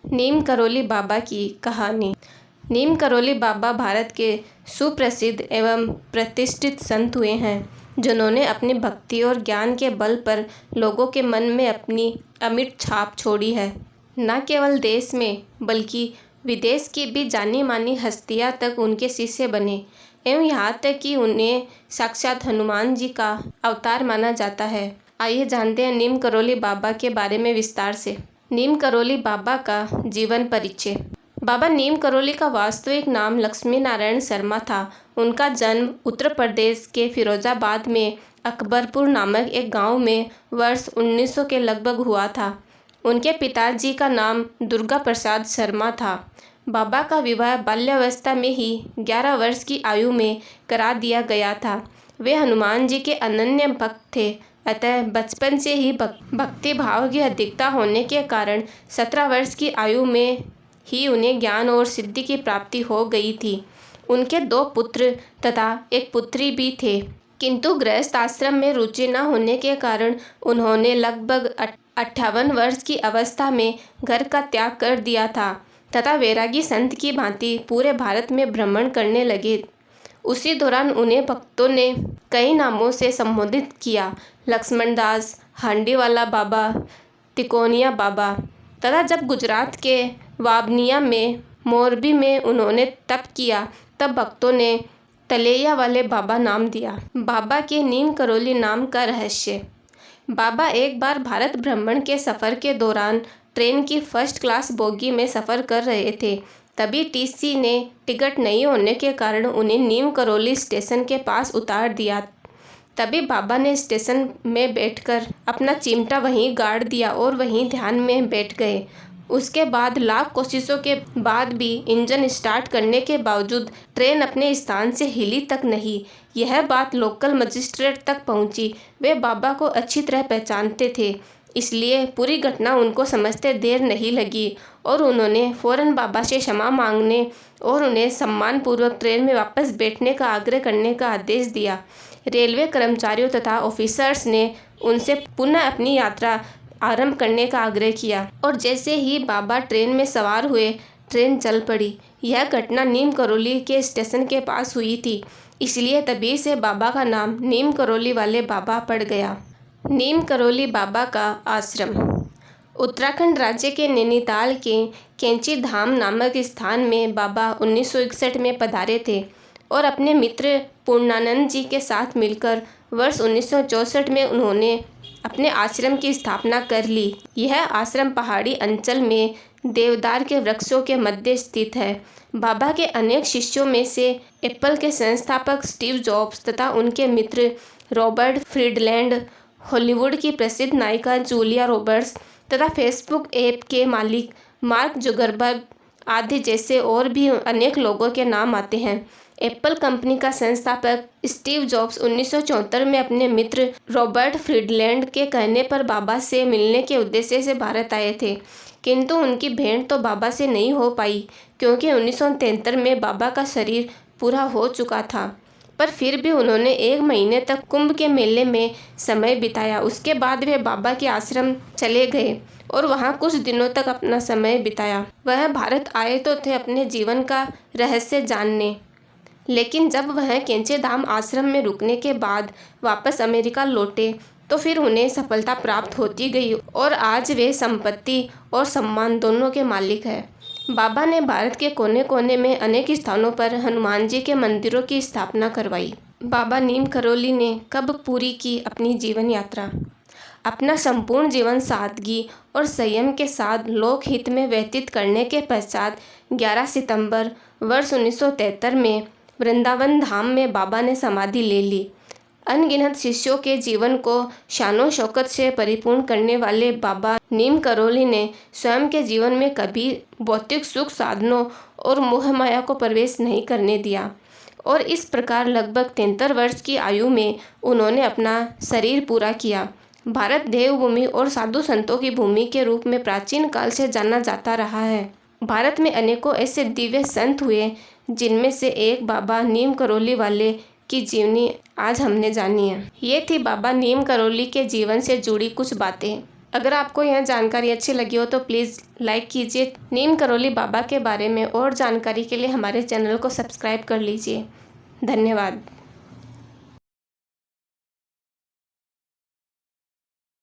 नीम करोली बाबा की कहानी। नीम करोली बाबा भारत के सुप्रसिद्ध एवं प्रतिष्ठित संत हुए हैं, जिन्होंने अपनी भक्ति और ज्ञान के बल पर लोगों के मन में अपनी अमिट छाप छोड़ी है। न केवल देश में बल्कि विदेश की भी जानी मानी हस्तियां तक उनके शिष्य बने एवं यहाँ तक कि उन्हें साक्षात हनुमान जी का अवतार माना जाता है। आइए जानते हैं नीम करोली बाबा के बारे में विस्तार से। नीम करोली बाबा का जीवन परिचय। बाबा नीम करोली का वास्तविक नाम लक्ष्मी नारायण शर्मा था। उनका जन्म उत्तर प्रदेश के फिरोजाबाद में अकबरपुर नामक एक गांव में वर्ष 1900 के लगभग हुआ था। उनके पिताजी का नाम दुर्गा प्रसाद शर्मा था। बाबा का विवाह बाल्यावस्था में ही 11 वर्ष की आयु में करा दिया गया था। वे हनुमान जी के अनन्य भक्त थे, अतः बचपन से ही भक्ति भाव की अधिकता होने के कारण 17 वर्ष की आयु में ही उन्हें ज्ञान और सिद्धि की प्राप्ति हो गई थी। उनके 2 पुत्र तथा एक पुत्री भी थे, किंतु गृहस्थ आश्रम में रुचि न होने के कारण उन्होंने लगभग 58 वर्ष की अवस्था में घर का त्याग कर दिया था तथा वैरागी संत की भांति पूरे भारत में भ्रमण करने लगे। उसी दौरान उन्हें भक्तों ने कई नामों से संबोधित किया, लक्ष्मणदास, हांडीवाला बाबा, तिकोनिया बाबा तथा जब गुजरात के वाबनिया में मोरबी में उन्होंने तप किया तब भक्तों ने तलैया वाले बाबा नाम दिया। बाबा के नीम करोली नाम का रहस्य। बाबा एक बार भारत भ्रमण के सफ़र के दौरान ट्रेन की फर्स्ट क्लास बोगी में सफ़र कर रहे थे। तभी टीसी ने टिकट नहीं होने के कारण उन्हें नीम करोली स्टेशन के पास उतार दिया। तभी बाबा ने स्टेशन में बैठकर अपना चिमटा वहीं गाड़ दिया और वहीं ध्यान में बैठ गए। उसके बाद लाख कोशिशों के बाद भी इंजन स्टार्ट करने के बावजूद ट्रेन अपने स्थान से हिली तक नहीं। यह बात लोकल मजिस्ट्रेट तक पहुंची। वे बाबा को अच्छी तरह पहचानते थे, इसलिए पूरी घटना उनको समझते देर नहीं लगी और उन्होंने फौरन बाबा से क्षमा मांगने और उन्हें सम्मानपूर्वक ट्रेन में वापस बैठने का आग्रह करने का आदेश दिया। रेलवे कर्मचारियों तथा ऑफिसर्स ने उनसे पुनः अपनी यात्रा आरंभ करने का आग्रह किया और जैसे ही बाबा ट्रेन में सवार हुए, ट्रेन चल पड़ी। यह घटना नीम करोली के स्टेशन के पास हुई थी, इसलिए तभी से बाबा का नाम नीम करोली वाले बाबा पड़ गया। नीम करोली बाबा का आश्रम। उत्तराखंड राज्य के नैनीताल के कैंची धाम नामक स्थान में बाबा 1961 में पधारे थे और अपने मित्र पूर्णानंद जी के साथ मिलकर वर्ष 1964 में उन्होंने अपने आश्रम की स्थापना कर ली। यह आश्रम पहाड़ी अंचल में देवदार के वृक्षों के मध्य स्थित है। बाबा के अनेक शिष्यों में से एप्पल के संस्थापक स्टीव जॉब्स तथा उनके मित्र रॉबर्ट फ्रीडलैंड, हॉलीवुड की प्रसिद्ध नायिका जूलिया रॉबर्ट्स तथा फेसबुक ऐप के मालिक मार्क जुकरबर्ग आदि जैसे और भी अनेक लोगों के नाम आते हैं। एप्पल कंपनी का संस्थापक स्टीव जॉब्स 1974 में अपने मित्र रॉबर्ट फ्रीडलैंड के कहने पर बाबा से मिलने के उद्देश्य से भारत आए थे, किंतु उनकी भेंट तो बाबा से नहीं हो पाई क्योंकि 1973 में बाबा का शरीर पूरा हो चुका था। पर फिर भी उन्होंने 1 महीने तक कुंभ के मेले में समय बिताया। उसके बाद वे बाबा के आश्रम चले गए और वहाँ कुछ दिनों तक अपना समय बिताया। वह भारत आए तो थे अपने जीवन का रहस्य जानने, लेकिन जब वह कैंची धाम आश्रम में रुकने के बाद वापस अमेरिका लौटे तो फिर उन्हें सफलता प्राप्त होती गई और आज वे संपत्ति और सम्मान दोनों के मालिक हैं। बाबा ने भारत के कोने कोने में अनेक स्थानों पर हनुमान जी के मंदिरों की स्थापना करवाई। बाबा नीम करोली ने कब पूरी की अपनी जीवन यात्रा। अपना संपूर्ण जीवन सादगी और संयम के साथ लोकहित में व्यतीत करने के पश्चात 11 सितंबर वर्ष 1973 में वृंदावन धाम में बाबा ने समाधि ले ली। अनगिनत शिष्यों के जीवन को शानो शौकत से परिपूर्ण करने वाले बाबा नीम करोली ने स्वयं के जीवन में कभी भौतिक सुख साधनों और मोह माया को प्रवेश नहीं करने दिया और इस प्रकार लगभग 73 वर्ष की आयु में उन्होंने अपना शरीर पूरा किया। भारत देवभूमि और साधु संतों की भूमि के रूप में प्राचीन काल से जाना जाता रहा है। भारत में अनेकों ऐसे दिव्य संत हुए, जिनमें से एक बाबा नीम करोली वाले की जीवनी आज हमने जानी है। ये थी बाबा नीम करोली के जीवन से जुड़ी कुछ बातें। अगर आपको यह जानकारी अच्छी लगी हो तो प्लीज़ लाइक कीजिए। नीम करोली बाबा के बारे में और जानकारी के लिए हमारे चैनल को सब्सक्राइब कर लीजिए। धन्यवाद।